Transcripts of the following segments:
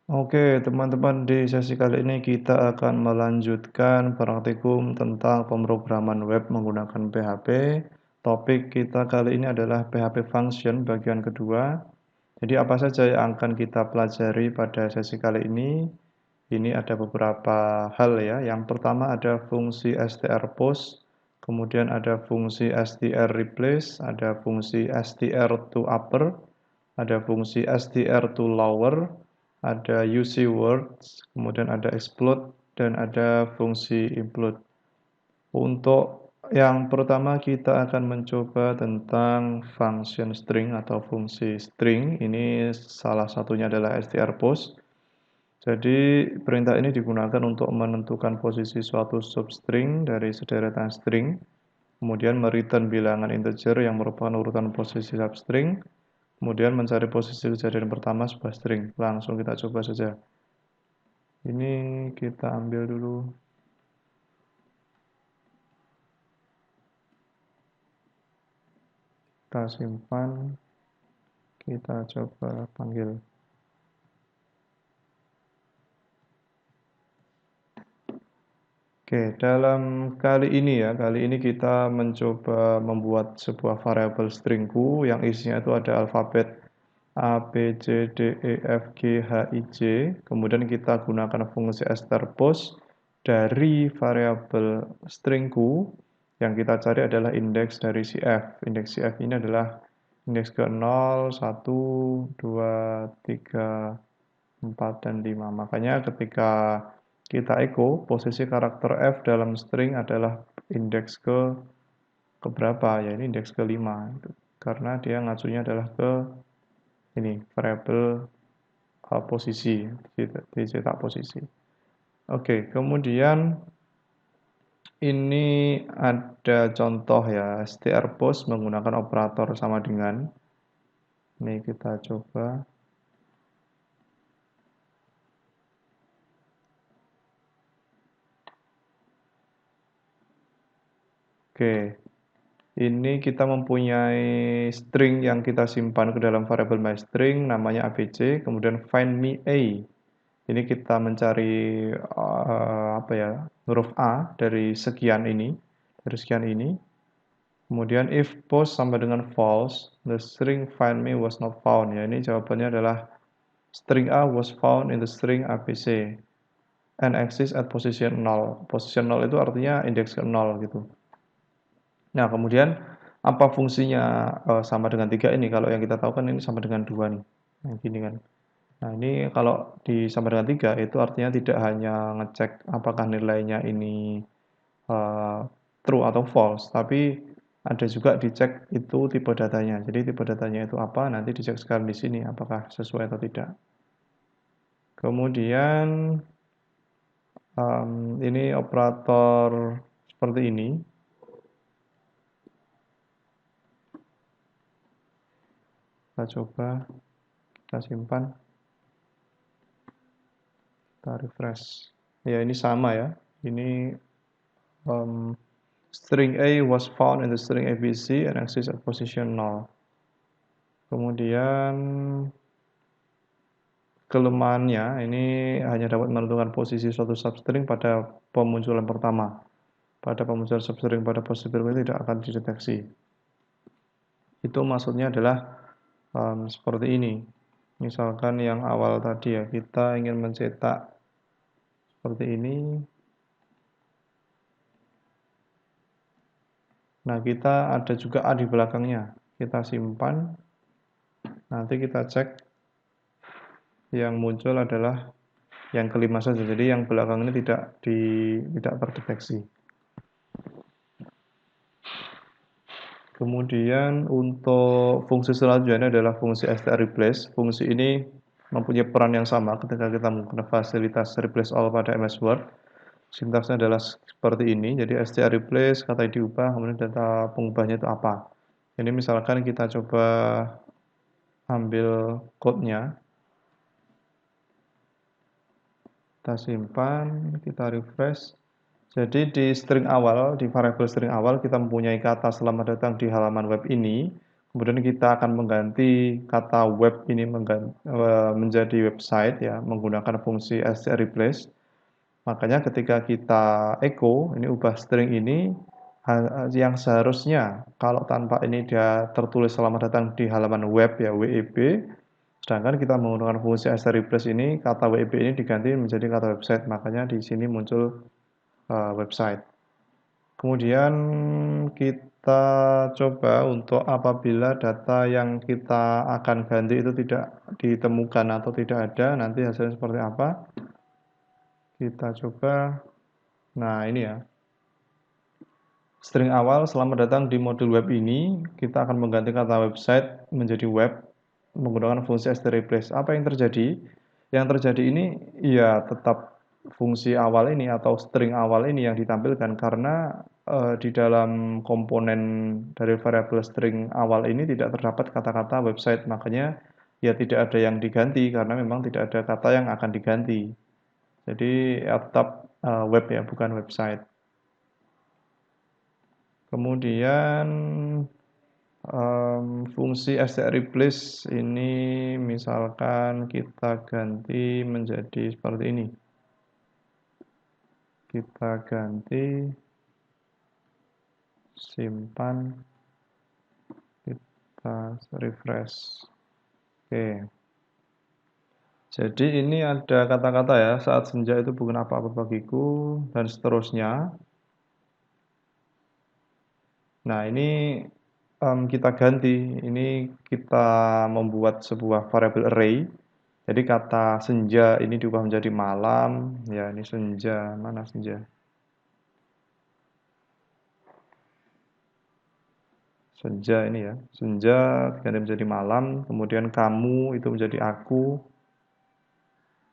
Oke, teman-teman, di sesi kali ini kita akan melanjutkan praktikum tentang pemrograman web menggunakan PHP. Topik kita kali ini adalah PHP Function bagian kedua. Jadi apa saja yang akan kita pelajari pada sesi kali ini? Ini ada beberapa hal ya. Yang pertama ada fungsi strPost, kemudian ada fungsi strReplace, ada fungsi str_to_upper, ada fungsi str_to_lower, ada UC_words, kemudian ada explode, dan ada fungsi include. Untuk yang pertama kita akan mencoba tentang function string atau fungsi string. Ini salah satunya adalah strPost. Jadi perintah ini digunakan untuk menentukan posisi suatu substring dari sederetan string, kemudian mereturn bilangan integer yang merupakan urutan posisi substring, kemudian mencari posisi kejadian pertama sebuah string. Langsung kita coba saja. Ini kita ambil dulu. Kita simpan, kita coba panggil. Oke, dalam kali ini kita mencoba membuat sebuah variabel stringku yang isinya itu ada alfabet A, B, C, D, E, F, G, H, I, J. Kemudian kita gunakan fungsi strPost dari variabel stringku. Yang kita cari adalah indeks dari si F. Indeks si F ini adalah indeks ke 0, 1, 2, 3, 4, dan 5. Makanya ketika kita echo, posisi karakter F dalam string adalah indeks ke berapa? Ya, ini indeks ke-5. Karena dia ngacunya adalah ke ini, variabel posisi, dicetak posisi. Oke, kemudian ini ada contoh ya, strPost menggunakan operator sama dengan. Ini kita coba. Oke, ini kita mempunyai string yang kita simpan ke dalam variabel myString, namanya abc, kemudian find me a. Ini kita mencari apa ya, huruf A dari sekian ini, Kemudian if post sama dengan false, the string find me was not found. Ya, ini jawabannya adalah string A was found in the string abc and exists at position 0. Position 0 itu artinya indeks ke 0 gitu. Nah, kemudian apa fungsinya sama dengan 3 ini? Kalau yang kita tahu kan ini sama dengan 2 nih. Nah, gini kan. Nah, ini kalau sama dengan 3 itu artinya tidak hanya ngecek apakah nilainya ini uh, true atau false, tapi ada juga dicek itu tipe datanya. Jadi tipe datanya itu apa? Nanti dicek sekarang di sini apakah sesuai atau tidak. Kemudian ini operator seperti ini. Kita coba, kita simpan, kita refresh. Ya, ini sama ya. Ini string A was found in the string ABC and exists at position 0. Kemudian kelemahannya ini hanya dapat menentukan posisi suatu substring pada pemunculan pertama. Pada pemunculan substring pada posisi berikutnya tidak akan dideteksi. Itu maksudnya adalah seperti ini. Misalkan yang awal tadi ya, kita ingin mencetak seperti ini. Nah, kita ada juga A di belakangnya. Kita simpan. Nanti kita cek. Yang muncul adalah yang kelima saja. Jadi yang belakang ini tidak terdeteksi. Kemudian untuk fungsi selanjutnya adalah fungsi strReplace. Fungsi ini mempunyai peran yang sama ketika kita menggunakan fasilitas replace all pada MS Word. Sintaksnya adalah seperti ini. Jadi strReplace kata diubah, kemudian data pengubahnya itu apa. Ini misalkan kita coba ambil code-nya. Kita simpan, kita refresh. Jadi di string awal, di variabel string awal kita mempunyai kata selamat datang di halaman web ini. Kemudian kita akan mengganti kata web ini menjadi website ya, menggunakan fungsi str replace. Makanya ketika kita echo, ini ubah string ini, yang seharusnya kalau tanpa ini dia tertulis selamat datang di halaman web ya, WEB, sedangkan kita menggunakan fungsi str replace ini, kata WEB ini diganti menjadi kata website, makanya di sini muncul website. Kemudian kita coba untuk apabila data yang kita akan ganti itu tidak ditemukan atau tidak ada, nanti hasilnya seperti apa. Kita coba, nah ini ya. String awal, selamat datang di modul web ini, kita akan mengganti kata website menjadi web menggunakan fungsi str replace. Apa yang terjadi? Yang terjadi ini ya tetap fungsi awal ini atau string awal ini yang ditampilkan karena di dalam komponen dari variabel string awal ini tidak terdapat kata-kata website, makanya ya tidak ada yang diganti karena memang tidak ada kata yang akan diganti. Jadi ya tetap web ya, bukan website. Kemudian fungsi str replace ini misalkan kita ganti menjadi seperti ini. Kita ganti, simpan, kita refresh. Oke. Jadi ini ada kata-kata ya, saat senja itu bukan apa-apa bagiku, dan seterusnya. Nah ini kita ganti, ini kita membuat sebuah variabel array. Jadi kata senja ini diubah menjadi malam, ya ini senja, mana senja? Senja ini ya, senja diganti menjadi malam, kemudian kamu itu menjadi aku,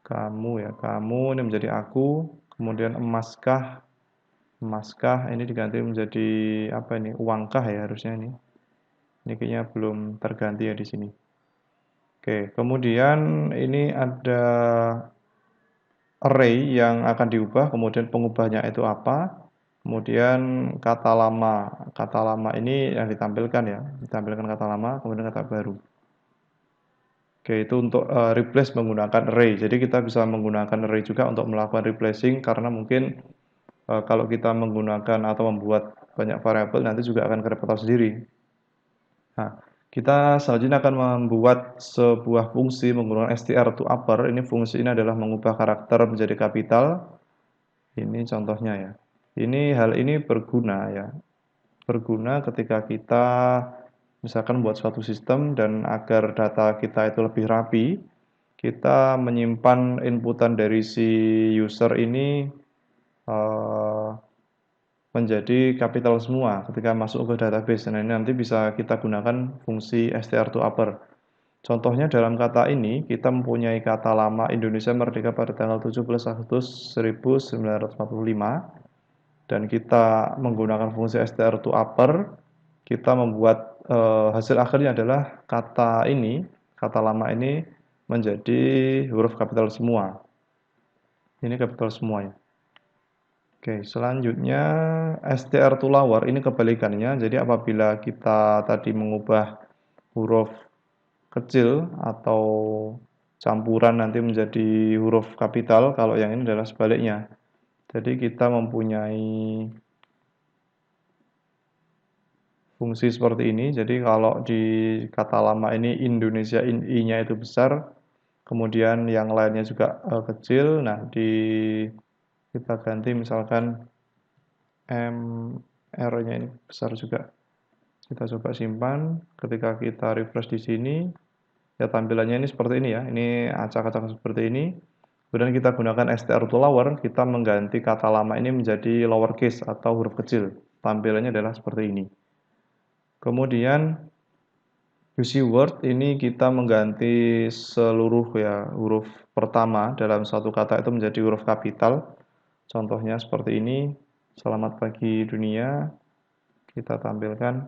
kamu ya, kamu ini menjadi aku, kemudian emaskah, emaskah ini diganti menjadi apa ini, uangkah ya harusnya ini. Ini kayaknya belum terganti ya di sini. Oke, kemudian ini ada array yang akan diubah, kemudian pengubahnya itu apa, kemudian kata lama ini yang ditampilkan ya, ditampilkan kata lama, kemudian kata baru. Oke, itu untuk replace menggunakan array. Jadi kita bisa menggunakan array juga untuk melakukan replacing karena mungkin kalau kita menggunakan atau membuat banyak variabel nanti juga akan kerepotan sendiri. Nah, kita selanjutnya akan membuat sebuah fungsi menggunakan str to upper. Ini fungsi ini adalah mengubah karakter menjadi kapital. Ini contohnya ya. Hal ini berguna ya. Berguna ketika kita misalkan buat suatu sistem dan agar data kita itu lebih rapi, kita menyimpan inputan dari si user ini eh, menjadi kapital semua ketika masuk ke database. Nah, ini nanti bisa kita gunakan fungsi str to upper. Contohnya dalam kata ini, kita mempunyai kata lama Indonesia merdeka pada tanggal 17 Agustus 1945, dan kita menggunakan fungsi str to upper, kita membuat hasil akhirnya adalah kata ini, kata lama ini menjadi huruf kapital semua. Ini kapital semua ya. Oke, selanjutnya str to lower ini kebalikannya. Jadi apabila kita tadi mengubah huruf kecil atau campuran nanti menjadi huruf kapital, kalau yang ini adalah sebaliknya. Jadi kita mempunyai fungsi seperti ini. Jadi kalau di kata lama ini Indonesia I-nya itu besar, kemudian yang lainnya juga kecil. Nah, kita ganti misalkan R-nya ini besar juga. Kita coba simpan. Ketika kita refresh di sini, ya tampilannya ini seperti ini ya. Ini acak-acak seperti ini. Kemudian kita gunakan str to lower, kita mengganti kata lama ini menjadi lowercase atau huruf kecil. Tampilannya adalah seperti ini. Kemudian UC word ini kita mengganti seluruh ya huruf pertama dalam satu kata itu menjadi huruf kapital. Contohnya seperti ini. Selamat pagi dunia. Kita tampilkan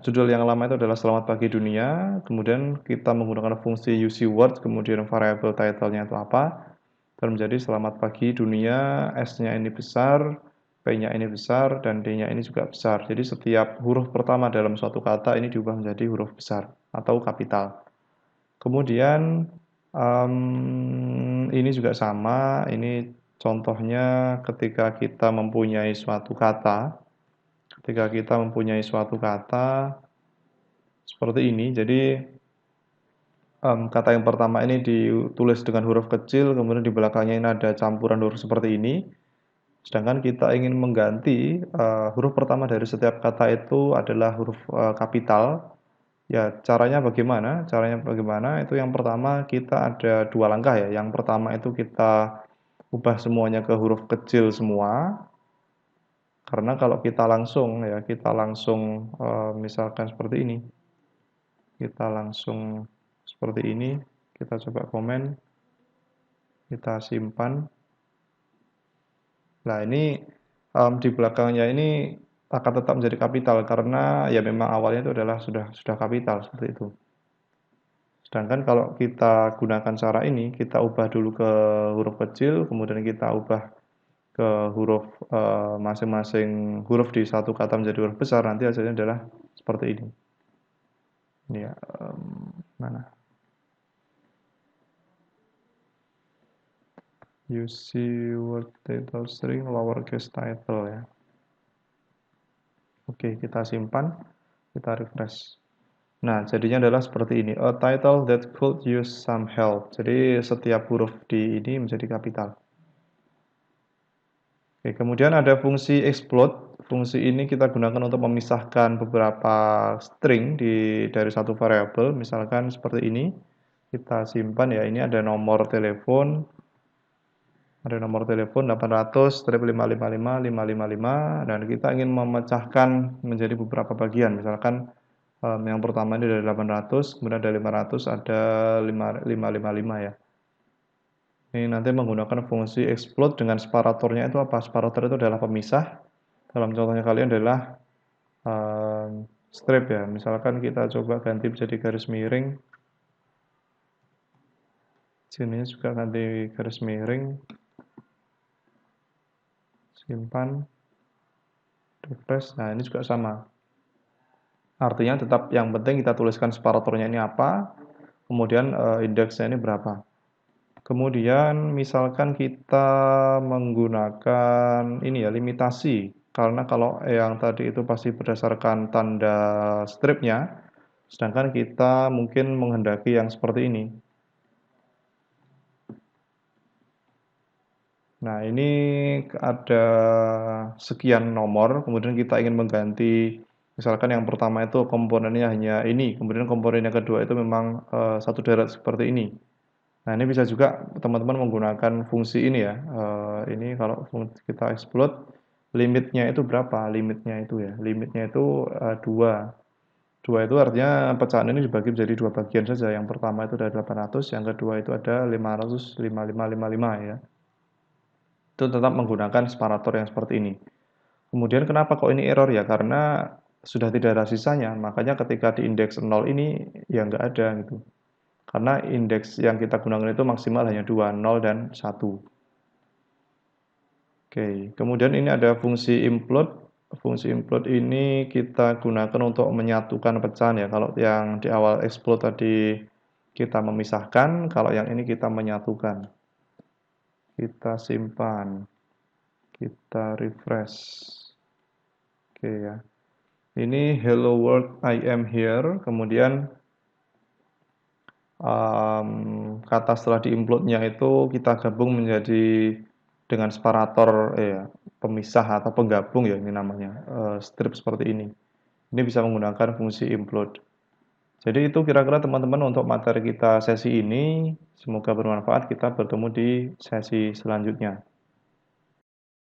judul yang lama itu adalah Selamat Pagi Dunia, kemudian kita menggunakan fungsi UC word, kemudian variable title-nya itu apa, dan menjadi Selamat Pagi Dunia, S-nya ini besar, P-nya ini besar dan D-nya ini juga besar. Jadi setiap huruf pertama dalam suatu kata ini diubah menjadi huruf besar atau kapital. Kemudian ini juga sama, ini contohnya ketika kita mempunyai suatu kata. Ketika kita mempunyai suatu kata seperti ini, jadi kata yang pertama ini ditulis dengan huruf kecil, kemudian di belakangnya ini ada campuran huruf seperti ini. Sedangkan kita ingin mengganti huruf pertama dari setiap kata itu adalah huruf kapital. Ya, caranya bagaimana? Caranya bagaimana? Itu yang pertama kita ada dua langkah ya. Yang pertama itu kita ubah semuanya ke huruf kecil semua. Karena kalau kita langsung ya, kita langsung misalkan seperti ini. Kita langsung seperti ini, kita coba komen, kita simpan. Nah, ini di belakangnya ini akan tetap menjadi kapital karena ya memang awalnya itu adalah sudah kapital seperti itu. Sedangkan kalau kita gunakan cara ini, kita ubah dulu ke huruf kecil, kemudian kita ubah ke huruf masing-masing huruf di satu kata menjadi huruf besar, nanti hasilnya adalah seperti ini. Ini ya, mana? Use word title string lowercase title ya. Oke, kita simpan, kita refresh. Nah, jadinya adalah seperti ini. A title that could use some help. Jadi setiap huruf di ini menjadi kapital. Oke, kemudian ada fungsi explode. Fungsi ini kita gunakan untuk memisahkan beberapa string dari satu variabel. Misalkan seperti ini. Kita simpan ya. Ini ada nomor telepon. Ada nomor telepon 800-555-555 dan kita ingin memecahkan menjadi beberapa bagian. Misalkan yang pertama ini dari 800, kemudian ada 500, ada 555 ya. Ini nanti menggunakan fungsi explode dengan separatornya itu apa? Separator itu adalah pemisah. Dalam contohnya kalian adalah strip ya. Misalkan kita coba ganti menjadi garis miring. Sini juga ganti garis miring. Simpan. Refresh. Nah, ini juga sama. Artinya tetap yang penting kita tuliskan separatornya ini apa, kemudian indeksnya ini berapa. Kemudian misalkan kita menggunakan ini ya limitasi, karena kalau yang tadi itu pasti berdasarkan tanda stripnya, sedangkan kita mungkin menghendaki yang seperti ini. Nah, ini ada sekian nomor, kemudian kita ingin mengganti, misalkan yang pertama itu komponennya hanya ini, kemudian komponen yang kedua itu memang satu deret seperti ini. Nah, ini bisa juga teman-teman menggunakan fungsi ini ya. Ini kalau kita explode, limitnya itu berapa? Limitnya itu ya, limitnya itu 2. 2 itu artinya pecahan ini dibagi menjadi dua bagian saja. Yang pertama itu ada 800, yang kedua itu ada 500, 5555 ya. Itu tetap menggunakan separator yang seperti ini. Kemudian kenapa kok ini error ya? Karena sudah tidak ada sisanya, makanya ketika di indeks 0 ini ya nggak ada gitu. Karena indeks yang kita gunakan itu maksimal hanya 2, 0 dan 1. Oke, kemudian ini ada fungsi implode. Fungsi implode ini kita gunakan untuk menyatukan pecahan ya. Kalau yang di awal explode tadi kita memisahkan, kalau yang ini kita menyatukan. Kita simpan, kita refresh. Oke ya. Ini hello world, I am here. Kemudian kata setelah diimplode-nya itu kita gabung menjadi dengan separator pemisah atau penggabung ya ini namanya strip seperti ini. Ini bisa menggunakan fungsi implode. Jadi itu kira-kira teman-teman untuk materi kita sesi ini. Semoga bermanfaat. Kita bertemu di sesi selanjutnya.